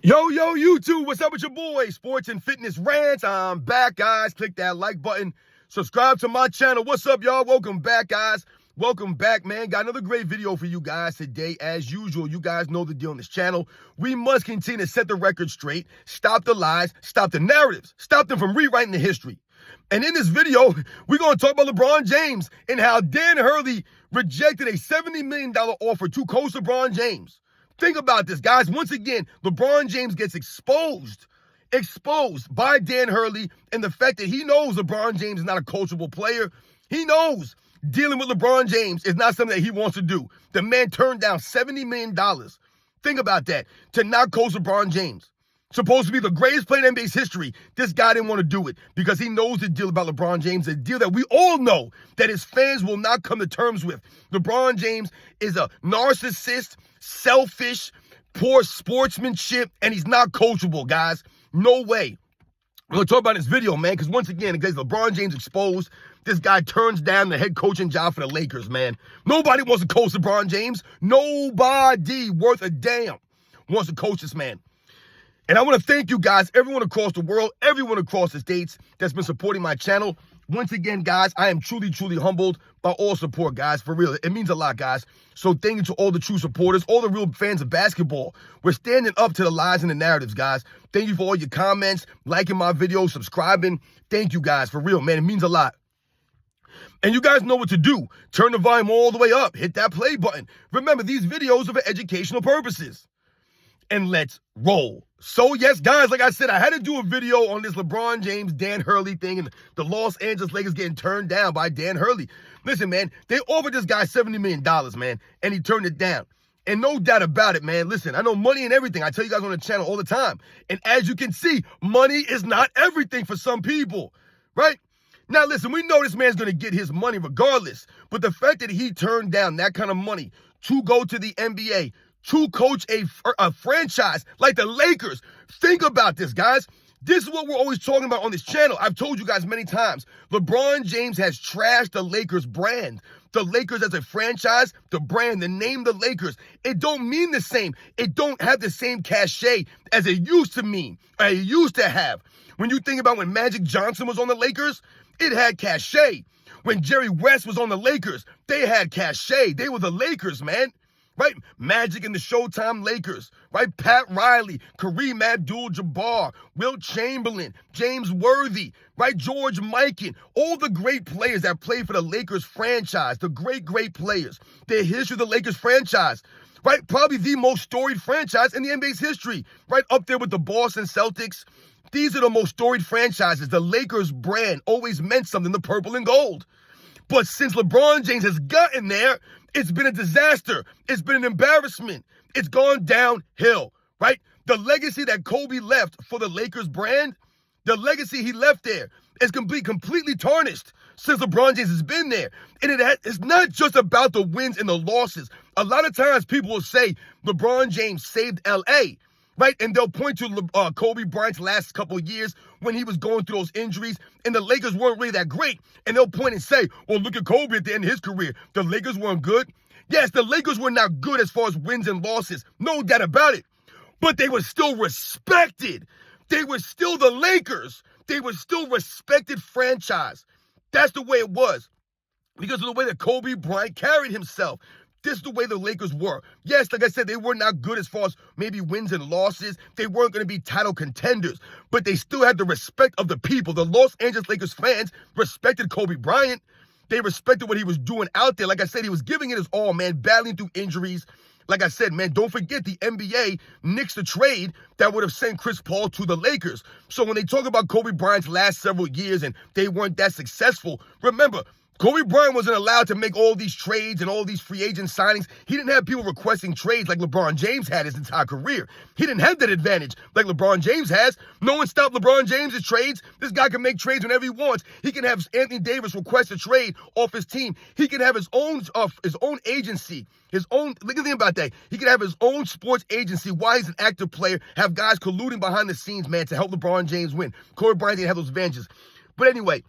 Yo, YouTube, what's up with your boy? Sports and Fitness Rants. I'm back, guys. Click that like button. Subscribe to my channel. What's up, y'all? Welcome back, guys. Welcome back, man. Got another great video for you guys today. As usual, you guys know the deal on this channel. We must continue to set the record straight, stop the lies, stop the narratives, stop them from rewriting the history. And in this video, we're going to talk about LeBron James and how Dan Hurley rejected a $70 million offer to coach LeBron James. Think about this, guys. Once again, LeBron James gets exposed by Dan Hurley and the fact that he knows LeBron James is not a coachable player. He knows dealing with LeBron James is not something that he wants to do. The man turned down $70 million. Think about that, to not coach LeBron James. Supposed to be the greatest player in NBA's history. This guy didn't want to do it because he knows the deal about LeBron James, a deal that we all know that his fans will not come to terms with. LeBron James is a narcissist, selfish, poor sportsmanship, and he's not coachable, guys. No way. We're going to talk about this video, man, because once again, because LeBron James exposed, this guy turns down the head coaching job for the Lakers, man. Nobody wants to coach LeBron James. Nobody worth a damn wants to coach this man. And I want to thank you guys, everyone across the world, everyone across the states that's been supporting my channel. Once again, guys, I am truly, truly humbled by all support, guys, for real. It means a lot, guys. So thank you to all the true supporters, all the real fans of basketball. We're standing up to the lies and the narratives, guys. Thank you for all your comments, liking my videos, subscribing. Thank you, guys, for real, man. It means a lot. And you guys know what to do. Turn the volume all the way up. Hit that play button. Remember, these videos are for educational purposes. And let's roll. So, yes, guys, like I said, I had to do a video on this LeBron James, Dan Hurley thing and the Los Angeles Lakers getting turned down by Dan Hurley. Listen, man, they offered this guy $70 million, man, and he turned it down. And no doubt about it, man. Listen, I know money and everything. I tell you guys on the channel all the time. And as you can see, money is not everything for some people, right? Now, listen, we know this man's going to get his money regardless. But the fact that he turned down that kind of money to go to the NBA, to coach a franchise like the Lakers. Think about this, guys. This is what we're always talking about on this channel. I've told you guys many times. LeBron James has trashed the Lakers brand. The Lakers as a franchise, the brand, the name the Lakers, it don't mean the same. It don't have the same cachet as it used to mean, or it used to have. When you think about when Magic Johnson was on the Lakers, it had cachet. When Jerry West was on the Lakers, they had cachet. They were the Lakers, man. Right? Magic and the Showtime Lakers, right? Pat Riley, Kareem Abdul-Jabbar, Wilt Chamberlain, James Worthy, right? George Mikan, all the great players that played for the Lakers franchise, the great, great players. The history of the Lakers franchise, right? Probably the most storied franchise in the NBA's history, right? Up there with the Boston Celtics. These are the most storied franchises. The Lakers brand always meant something, the purple and gold. But since LeBron James has gotten there, it's been a disaster. It's been an embarrassment. It's gone downhill, right? The legacy that Kobe left for the Lakers brand, the legacy he left there is completely tarnished since LeBron James has been there. And it's not just about the wins and the losses. A lot of times people will say LeBron James saved L.A., right? And they'll point to Kobe Bryant's last couple of years when he was going through those injuries and the Lakers weren't really that great. And they'll point and say, well, look at Kobe at the end of his career. The Lakers weren't good. Yes, the Lakers were not good as far as wins and losses. No doubt about it. But they were still respected. They were still the Lakers. They were still respected franchise. That's the way it was because of the way that Kobe Bryant carried himself. This is the way the Lakers were. Yes, like I said, they were not good as far as maybe wins and losses. They weren't going to be title contenders, but they still had the respect of the people. The Los Angeles Lakers fans respected Kobe Bryant. They respected what he was doing out there. Like I said, he was giving it his all, man, battling through injuries. Like I said, man, don't forget the NBA nixed the trade that would have sent Chris Paul to the Lakers. So when they talk about Kobe Bryant's last several years and they weren't that successful, remember, Kobe Bryant wasn't allowed to make all these trades and all these free agent signings. He didn't have people requesting trades like LeBron James had his entire career. He didn't have that advantage like LeBron James has. No one stopped LeBron James' trades. This guy can make trades whenever he wants. He can have Anthony Davis request a trade off his team. He can have his own agency, his own, look at the thing about that. He can have his own sports agency while he's an active player, have guys colluding behind the scenes, man, to help LeBron James win. Kobe Bryant didn't have those advantages. But anyway,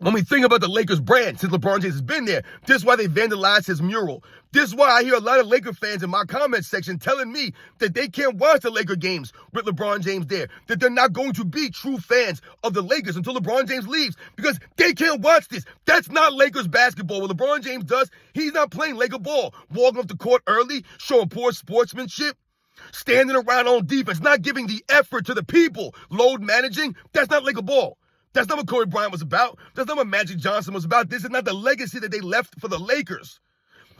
When we think about the Lakers brand, since LeBron James has been there, this is why they vandalized his mural. This is why I hear a lot of Laker fans in my comment section telling me that they can't watch the Laker games with LeBron James there, that they're not going to be true fans of the Lakers until LeBron James leaves because they can't watch this. That's not Lakers basketball. What LeBron James does, he's not playing Laker ball. Walking off the court early, showing poor sportsmanship, standing around on defense, not giving the effort to the people, load managing, that's not Laker ball. That's not what Kobe Bryant was about. That's not what Magic Johnson was about. This is not the legacy that they left for the Lakers.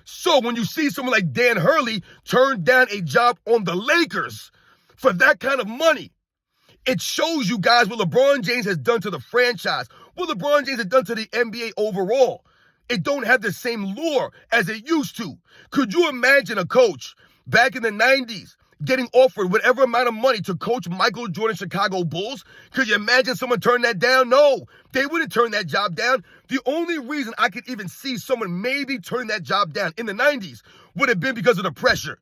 So when you see someone like Dan Hurley turn down a job on the Lakers for that kind of money, it shows you guys what LeBron James has done to the franchise, what LeBron James has done to the NBA overall. It don't have the same lure as it used to. Could you imagine a coach back in the 90s getting offered whatever amount of money to coach Michael Jordan's Chicago Bulls? Could you imagine someone turn that down? No, they wouldn't turn that job down. The only reason I could even see someone maybe turn that job down in the 90s would have been because of the pressure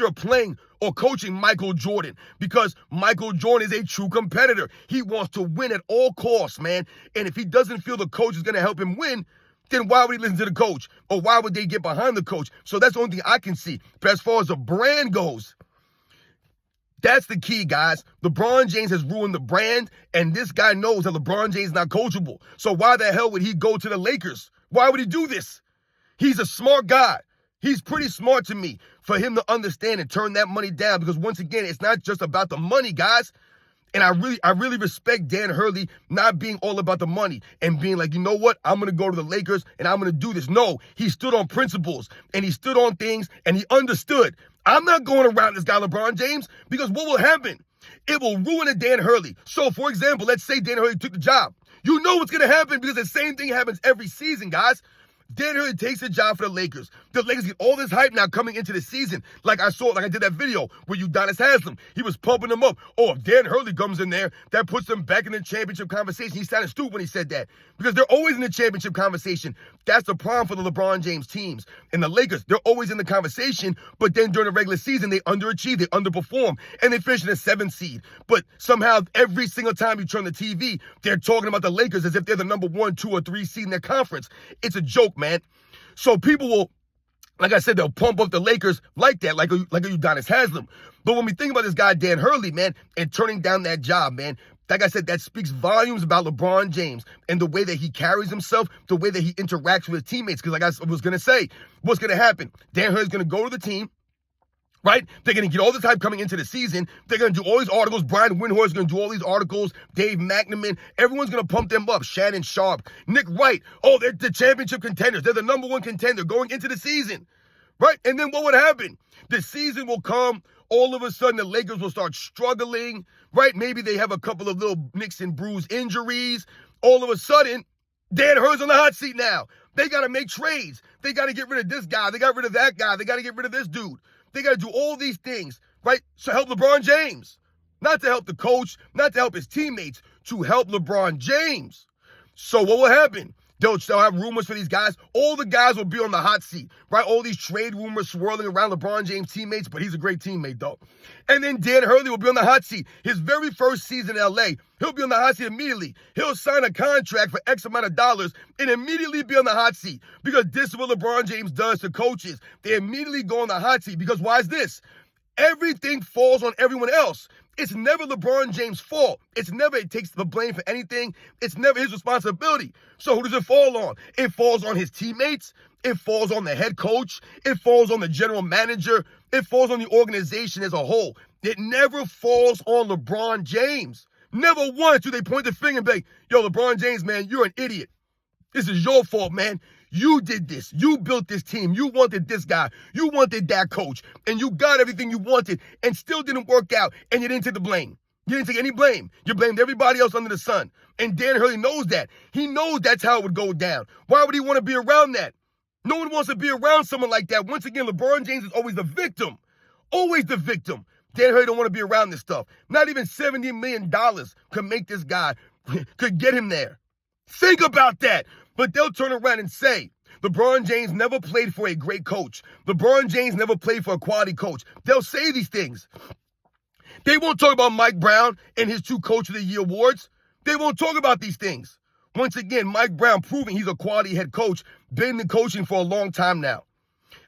of playing or coaching Michael Jordan, because Michael Jordan is a true competitor. He wants to win at all costs, man. And if he doesn't feel the coach is going to help him win, then why would he listen to the coach? Or why would they get behind the coach? So that's the only thing I can see. But as far as the brand goes, that's the key, guys. LeBron James has ruined the brand, and this guy knows that LeBron James is not coachable. So why the hell would he go to the Lakers? Why would he do this? He's a smart guy. He's pretty smart to me for him to understand and turn that money down, because once again, it's not just about the money, guys. And I really respect Dan Hurley not being all about the money and being like, you know what, I'm going to go to the Lakers and I'm going to do this. No, he stood on principles and he stood on things and he understood. I'm not going around this guy, LeBron James, because what will happen? It will ruin a Dan Hurley. So, for example, let's say Dan Hurley took the job. You know what's going to happen because the same thing happens every season, guys. Dan Hurley takes a job for the Lakers. The Lakers get all this hype now coming into the season. Like I did that video where Udonis Haslem. He was pumping them up. Oh, if Dan Hurley comes in there, that puts them back in the championship conversation. He sounded stupid when he said that because they're always in the championship conversation. That's the problem for the LeBron James teams. And the Lakers, they're always in the conversation, but then during the regular season, they underachieve, they underperform, and they finish in the 7th seed. But somehow, every single time you turn the TV, they're talking about the Lakers as if they're the number 1, 2, or 3 seed in their conference. It's a joke, man. So people will, like I said, they'll pump up the Lakers like that, like a Udonis Haslem. But when we think about this guy, Dan Hurley, man, and turning down that job, man, like I said, that speaks volumes about LeBron James and the way that he carries himself, the way that he interacts with his teammates. Because like I was going to say, what's going to happen? Dan Hurley's going to go to the team, right? They're going to get all this hype coming into the season. They're going to do all these articles. Brian Windhorst's going to do all these articles. Dave McNamara. Everyone's going to pump them up. Shannon Sharp. Nick Wright. Oh, they're the championship contenders. They're the number 1 contender going into the season, right? And then what would happen? The season will come. All of a sudden, the Lakers will start struggling, right? Maybe they have a couple of little nicks and bruise injuries. All of a sudden, Dan Hurley's on the hot seat now. They got to make trades. They got to get rid of this guy. They got rid of that guy. They got to get rid of this dude. They got to do all these things, right, to help LeBron James. Not to help the coach, not to help his teammates, to help LeBron James. So what will happen? They'll have rumors for these guys. All the guys will be on the hot seat, right? All these trade rumors swirling around LeBron James' teammates, but he's a great teammate, though. And then Dan Hurley will be on the hot seat. His very first season in L.A., he'll be on the hot seat immediately. He'll sign a contract for X amount of dollars and immediately be on the hot seat, because this is what LeBron James does to coaches. They immediately go on the hot seat because why is this? Everything falls on everyone else. It's never LeBron James' fault. It takes the blame for anything. It's never his responsibility. So who does it fall on? It falls on his teammates. It falls on the head coach. It falls on the general manager. It falls on the organization as a whole. It never falls on LeBron James. Never once do they point the finger and be like, yo, LeBron James, man, you're an idiot. This is your fault, man. You did this. You built this team. You wanted this guy. You wanted that coach. And you got everything you wanted and still didn't work out. And you didn't take the blame. You didn't take any blame. You blamed everybody else under the sun. And Dan Hurley knows that. He knows that's how it would go down. Why would he want to be around that? No one wants to be around someone like that. Once again, LeBron James is always the victim. Always the victim. Dan Hurley don't want to be around this stuff. Not even $70 million could make this guy, could get him there. Think about that. But they'll turn around and say, LeBron James never played for a great coach. LeBron James never played for a quality coach. They'll say these things. They won't talk about Mike Brown and his 2 Coach of the Year awards. They won't talk about these things. Once again, Mike Brown proving he's a quality head coach, been in coaching for a long time now.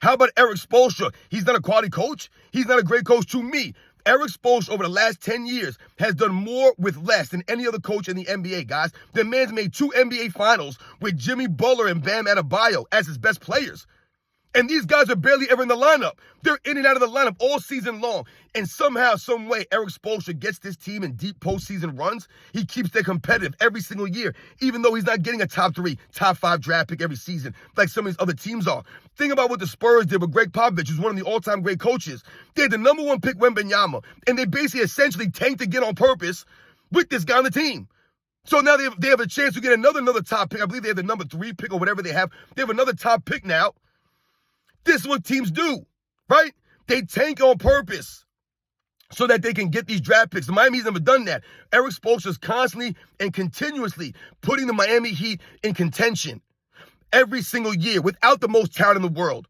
How about Erik Spoelstra? He's not a quality coach. He's not a great coach to me. Erik Spoelstra over the last 10 years has done more with less than any other coach in the NBA, guys. The man's made 2 NBA finals with Jimmy Butler and Bam Adebayo as his best players. And these guys are barely ever in the lineup. They're in and out of the lineup all season long. And somehow, some way, Erik Spoelstra gets this team in deep postseason runs. He keeps them competitive every single year, even though he's not getting a top 3, top 5 draft pick every season like some of these other teams are. Think about what the Spurs did with Greg Popovich, who's one of the all-time great coaches. They had the number 1 pick, Wembanyama, and they basically essentially tanked again on purpose with this guy on the team. So now they have a chance to get another top pick. I believe they have the number 3 pick or whatever they have. They have another top pick now. This is what teams do, right? They tank on purpose so that they can get these draft picks. The Miami's never done that. Erik Spoelstra is constantly and continuously putting the Miami Heat in contention every single year without the most talent in the world.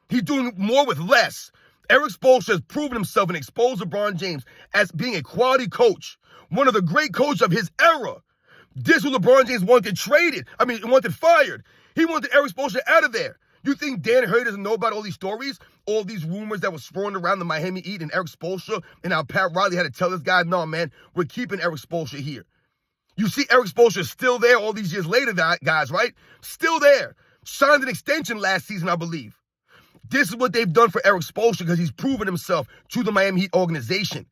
He's doing more with less. Erik Spoelstra has proven himself and exposed LeBron James as being a quality coach, one of the great coaches of his era. This is what LeBron James wanted fired. He wanted Erik Spoelstra out of there. You think Dan Hurley doesn't know about all these stories, all these rumors that were swirling around the Miami Heat and Erik Spoelstra, and how Pat Riley had to tell this guy, no, man, we're keeping Erik Spoelstra here. You see Erik Spoelstra is still there all these years later, guys, right? Still there. Signed an extension last season, I believe. This is what they've done for Erik Spoelstra because he's proven himself to the Miami Heat organization.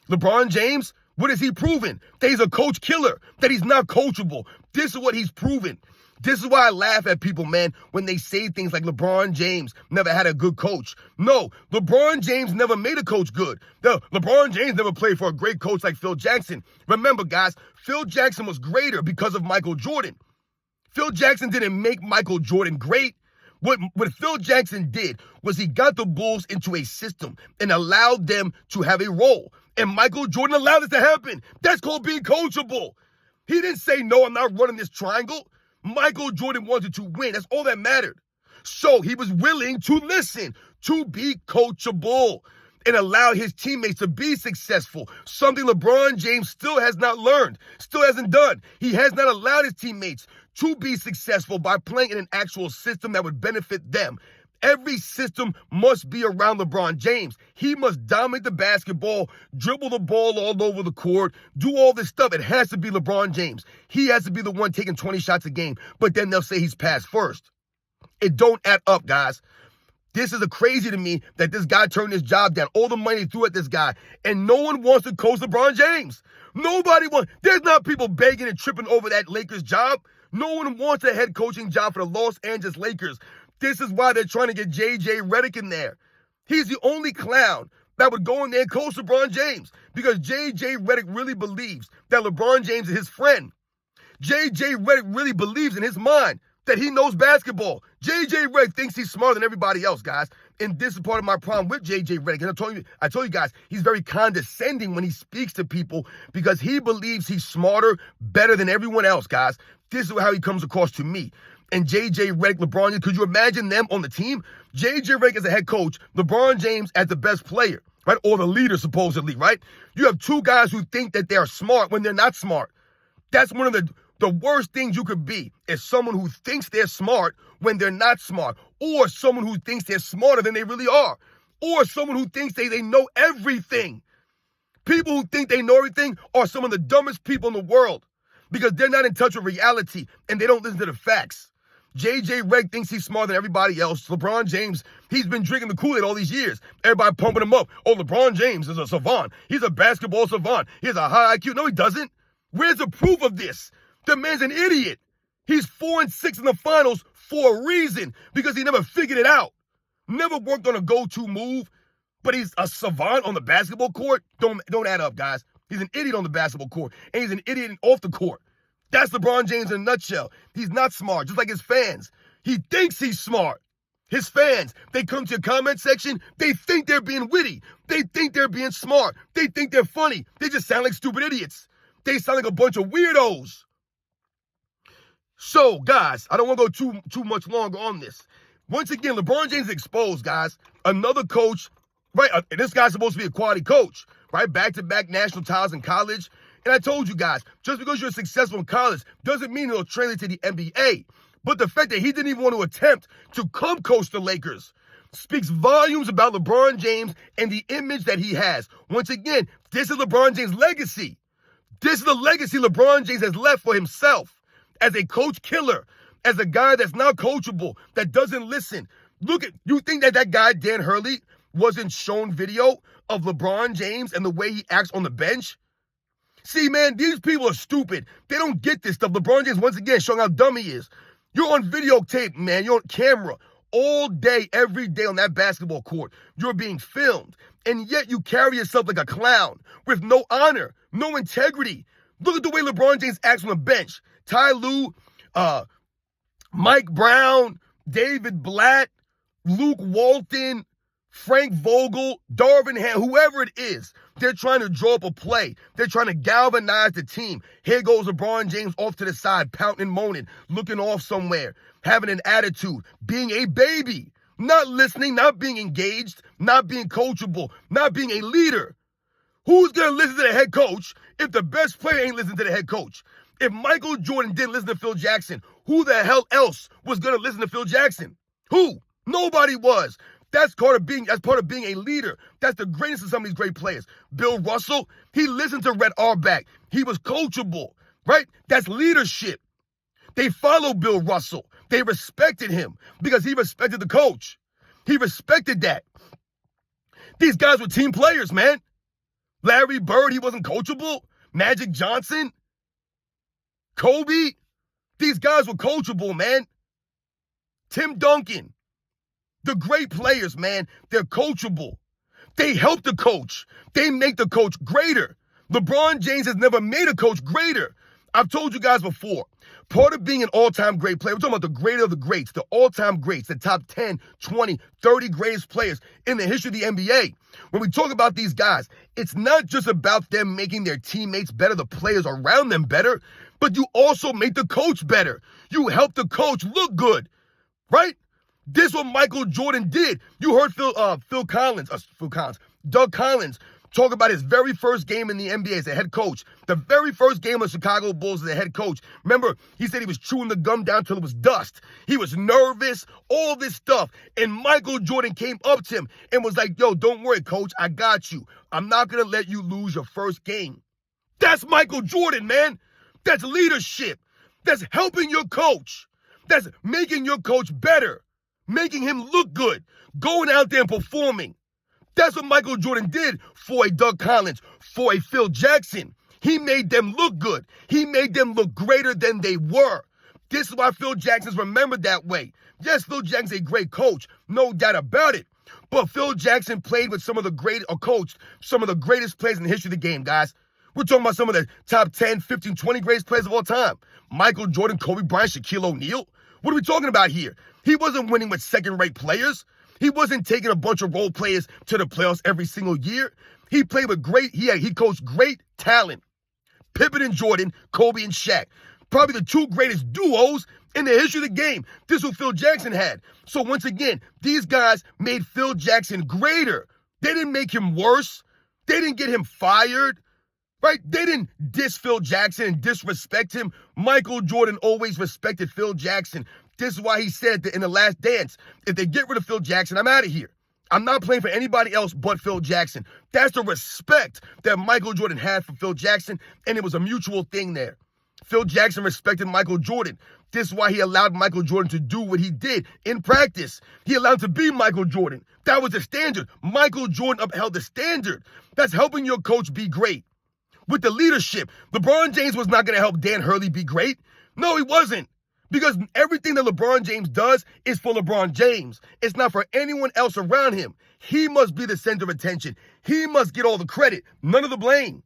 LeBron James, what has he proven? That he's a coach killer, that he's not coachable. This is what he's proven. This is why I laugh at people, man, when they say things like LeBron James never had a good coach. No, LeBron James never made a coach good. No, LeBron James never played for a great coach like Phil Jackson. Remember, guys, Phil Jackson was greater because of Michael Jordan. Phil Jackson didn't make Michael Jordan great. What Phil Jackson did was he got the Bulls into a system and allowed them to have a role. And Michael Jordan allowed it to happen. That's called being coachable. He didn't say, no, I'm not running this triangle. Michael Jordan wanted to win. That's all that mattered. So he was willing to listen, to be coachable, and allow his teammates to be successful. Something LeBron James still has not learned, still hasn't done. He has not allowed his teammates to be successful by playing in an actual system that would benefit them. Every system must be around LeBron James. He must dominate the basketball, dribble the ball all over the court, do all this stuff. It has to be LeBron James. He has to be the one taking 20 shots a game, but then they'll say he's passed first. It don't add up, guys. This is crazy to me that this guy turned his job down. All the money he threw at this guy, and no one wants to coach LeBron James. Nobody wants. There's not people begging and tripping over that Lakers job. No one wants a head coaching job for the Los Angeles Lakers. This is why they're trying to get J.J. Redick in there. He's the only clown that would go in there and coach LeBron James because J.J. Redick really believes that LeBron James is his friend. J.J. Redick really believes in his mind that he knows basketball. J.J. Redick thinks he's smarter than everybody else, guys. And this is part of my problem with J.J. Redick. And I told you guys, he's very condescending when he speaks to people because he believes he's smarter, better than everyone else, guys. This is how he comes across to me. And J.J. Redick, LeBron James, could you imagine them on the team? J.J. Redick as a head coach, LeBron James as the best player, right? Or the leader, supposedly, right? You have two guys who think that they're smart when they're not smart. That's one of the worst things you could be, is someone who thinks they're smart when they're not smart, or someone who thinks they're smarter than they really are, or someone who thinks they know everything. People who think they know everything are some of the dumbest people in the world because they're not in touch with reality and they don't listen to the facts. J.J. Redick thinks he's smarter than everybody else. LeBron James, he's been drinking the Kool-Aid all these years. Everybody pumping him up. Oh, LeBron James is a savant. He's a basketball savant. He has a high IQ. No, he doesn't. Where's the proof of this? The man's an idiot. He's 4-6 in the finals for a reason because he never figured it out. Never worked on a go-to move, but he's a savant on the basketball court. Don't add up, guys. He's an idiot on the basketball court, and he's an idiot off the court. That's LeBron James in a nutshell. He's not smart, just like his fans. He thinks he's smart. His fans, they come to your comment section, they think they're being witty. They think they're being smart. They think they're funny. They just sound like stupid idiots. They sound like a bunch of weirdos. So, guys, I don't want to go too much longer on this. Once again, LeBron James exposed, guys. Another coach, right? This guy's supposed to be a quality coach, right? Back-to-back national titles in college. And I told you guys, just because you're successful in college doesn't mean it'll translate to the NBA. But the fact that he didn't even want to attempt to come coach the Lakers speaks volumes about LeBron James and the image that he has. Once again, this is LeBron James' legacy. This is the legacy LeBron James has left for himself as a coach killer, as a guy that's not coachable, that doesn't listen. You think that guy, Dan Hurley, wasn't shown video of LeBron James and the way he acts on the bench? See, man, these people are stupid. They don't get this stuff. LeBron James, once again, showing how dumb he is. You're on videotape, man. You're on camera all day, every day on that basketball court. You're being filmed. And yet you carry yourself like a clown with no honor, no integrity. Look at the way LeBron James acts on the bench. Ty Lue, Mike Brown, David Blatt, Luke Walton, Frank Vogel, Darvin Ham, whoever it is, they're trying to draw up a play. They're trying to galvanize the team. Here goes LeBron James off to the side, pouting and moaning, looking off somewhere, having an attitude, being a baby, not listening, not being engaged, not being coachable, not being a leader. Who's going to listen to the head coach if the best player ain't listening to the head coach? If Michael Jordan didn't listen to Phil Jackson, who the hell else was going to listen to Phil Jackson? Who? Nobody was. That's part of being a leader. That's the greatest of some of these great players. Bill Russell, he listened to Red Auerbach. He was coachable, right? That's leadership. They followed Bill Russell. They respected him because he respected the coach. He respected that. These guys were team players, man. Larry Bird, he wasn't coachable. Magic Johnson, Kobe, these guys were coachable, man. Tim Duncan, the great players, man, they're coachable. They help the coach. They make the coach greater. LeBron James has never made a coach greater. I've told you guys before, part of being an all-time great player, we're talking about the greater of the greats, the all-time greats, the top 10, 20, 30 greatest players in the history of the NBA. When we talk about these guys, it's not just about them making their teammates better, the players around them better, but you also make the coach better. You help the coach look good, right? This is what Michael Jordan did. You heard Doug Collins talk about his very first game in the NBA as a head coach. The very first game of Chicago Bulls as a head coach. Remember, he said he was chewing the gum down till it was dust. He was nervous, all this stuff. And Michael Jordan came up to him and was like, yo, don't worry, coach. I got you. I'm not going to let you lose your first game. That's Michael Jordan, man. That's leadership. That's helping your coach. That's making your coach better. Making him look good, going out there and performing. That's what Michael Jordan did for a Doug Collins, for a Phil Jackson. He made them look good. He made them look greater than they were. This is why Phil Jackson's remembered that way. Yes, Phil Jackson's a great coach, no doubt about it. But Phil Jackson played with some of the coached some of the greatest players in the history of the game, guys. We're talking about some of the top 10, 15, 20 greatest players of all time. Michael Jordan, Kobe Bryant, Shaquille O'Neal. What are we talking about here? He wasn't winning with second-rate players. He wasn't taking a bunch of role players to the playoffs every single year. He played with he coached great talent. Pippen and Jordan, Kobe and Shaq. Probably the two greatest duos in the history of the game. This is what Phil Jackson had. So once again, these guys made Phil Jackson greater. They didn't make him worse. They didn't get him fired. Right? They didn't diss Phil Jackson and disrespect him. Michael Jordan always respected Phil Jackson. This is why he said that in The Last Dance, if they get rid of Phil Jackson, I'm out of here. I'm not playing for anybody else but Phil Jackson. That's the respect that Michael Jordan had for Phil Jackson, and it was a mutual thing there. Phil Jackson respected Michael Jordan. This is why he allowed Michael Jordan to do what he did in practice. He allowed him to be Michael Jordan. That was the standard. Michael Jordan upheld the standard. That's helping your coach be great. With the leadership, LeBron James was not going to help Dan Hurley be great. No, he wasn't. Because everything that LeBron James does is for LeBron James. It's not for anyone else around him. He must be the center of attention. He must get all the credit, none of the blame.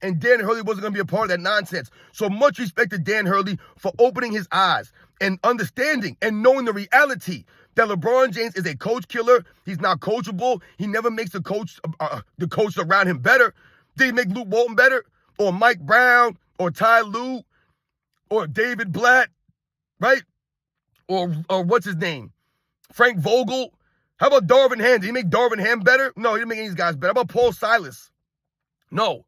And Dan Hurley wasn't going to be a part of that nonsense. So much respect to Dan Hurley for opening his eyes and understanding and knowing the reality that LeBron James is a coach killer. He's not coachable. He never makes the coach around him better. Did he make Luke Walton better? Or Mike Brown? Or Ty Lue? Or David Blatt? Right? Or what's his name? Frank Vogel? How about Darvin Ham? Did he make Darvin Ham better? No, he didn't make any of these guys better. How about Paul Silas? No.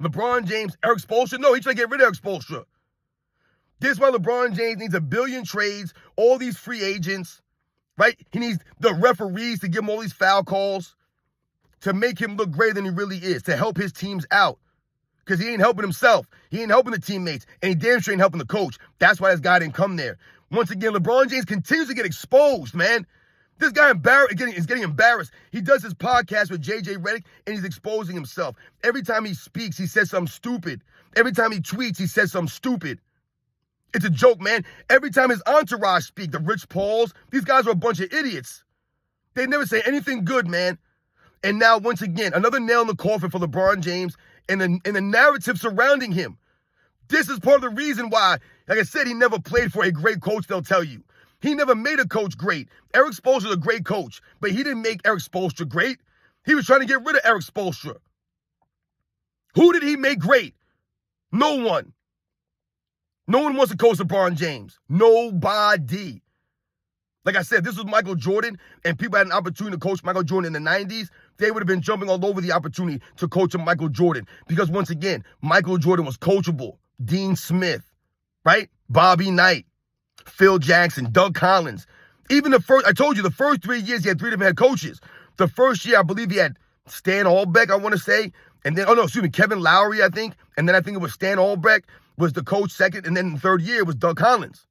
LeBron James, Eric Spoelstra? No, he's trying to get rid of Eric Spoelstra. This is why LeBron James needs 1 billion trades, all these free agents, right? He needs the referees to give him all these foul calls to make him look greater than he really is, to help his teams out. Because he ain't helping himself. He ain't helping the teammates. And he damn sure ain't helping the coach. That's why this guy didn't come there. Once again, LeBron James continues to get exposed, man. This guy is getting embarrassed. He does his podcast with JJ Redick, and he's exposing himself. Every time he speaks, he says something stupid. Every time he tweets, he says something stupid. It's a joke, man. Every time his entourage speak, the Rich Pauls, these guys are a bunch of idiots. They never say anything good, man. And now, once again, another nail in the coffin for LeBron James and the narrative surrounding him. This is part of the reason why, like I said, he never played for a great coach, they'll tell you. He never made a coach great. Eric Spoelstra is a great coach, but he didn't make Eric Spoelstra great. He was trying to get rid of Eric Spoelstra. Who did he make great? No one. No one wants to coach LeBron James. Nobody. Like I said, this was Michael Jordan, and people had an opportunity to coach Michael Jordan in the 90s. They would have been jumping all over the opportunity to coach Michael Jordan. Because once again, Michael Jordan was coachable. Dean Smith, right? Bobby Knight, Phil Jackson, Doug Collins. Even the first 3 years, he had 3 different head coaches. The first year, I believe he had Stan Albeck, I want to say. And then, Kevin Lowry, I think. And then I think it was Stan Albeck was the coach second. And then the third year was Doug Collins.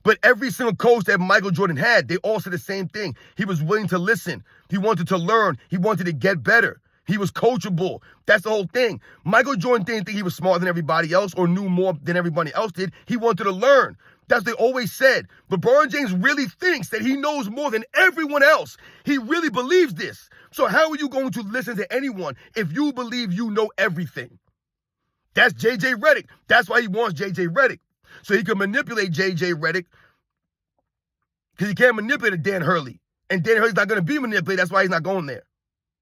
But every single coach that Michael Jordan had, they all said the same thing. He was willing to listen. He wanted to learn. He wanted to get better. He was coachable. That's the whole thing. Michael Jordan didn't think he was smarter than everybody else or knew more than everybody else did. He wanted to learn. That's what they always said. LeBron James really thinks that he knows more than everyone else. He really believes this. So how are you going to listen to anyone if you believe you know everything? That's JJ Redick. That's why he wants JJ Redick. So he can manipulate JJ Redick because he can't manipulate Dan Hurley. And Dan Hurley's not going to be manipulated. That's why he's not going there.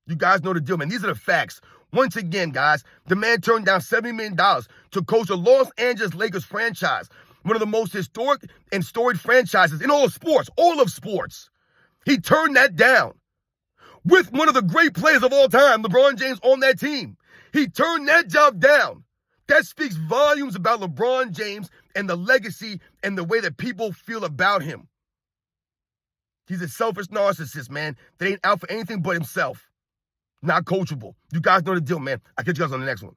You guys know the deal, man. These are the facts. Once again, guys, the man turned down $70 million to coach the Los Angeles Lakers franchise, one of the most historic and storied franchises in all of sports. He turned that down with one of the great players of all time, LeBron James, on that team. He turned that job down. That speaks volumes about LeBron James and the legacy and the way that people feel about him. He's a selfish narcissist, man, that ain't out for anything but himself. Not coachable. You guys know the deal, man. I'll catch you guys on the next one.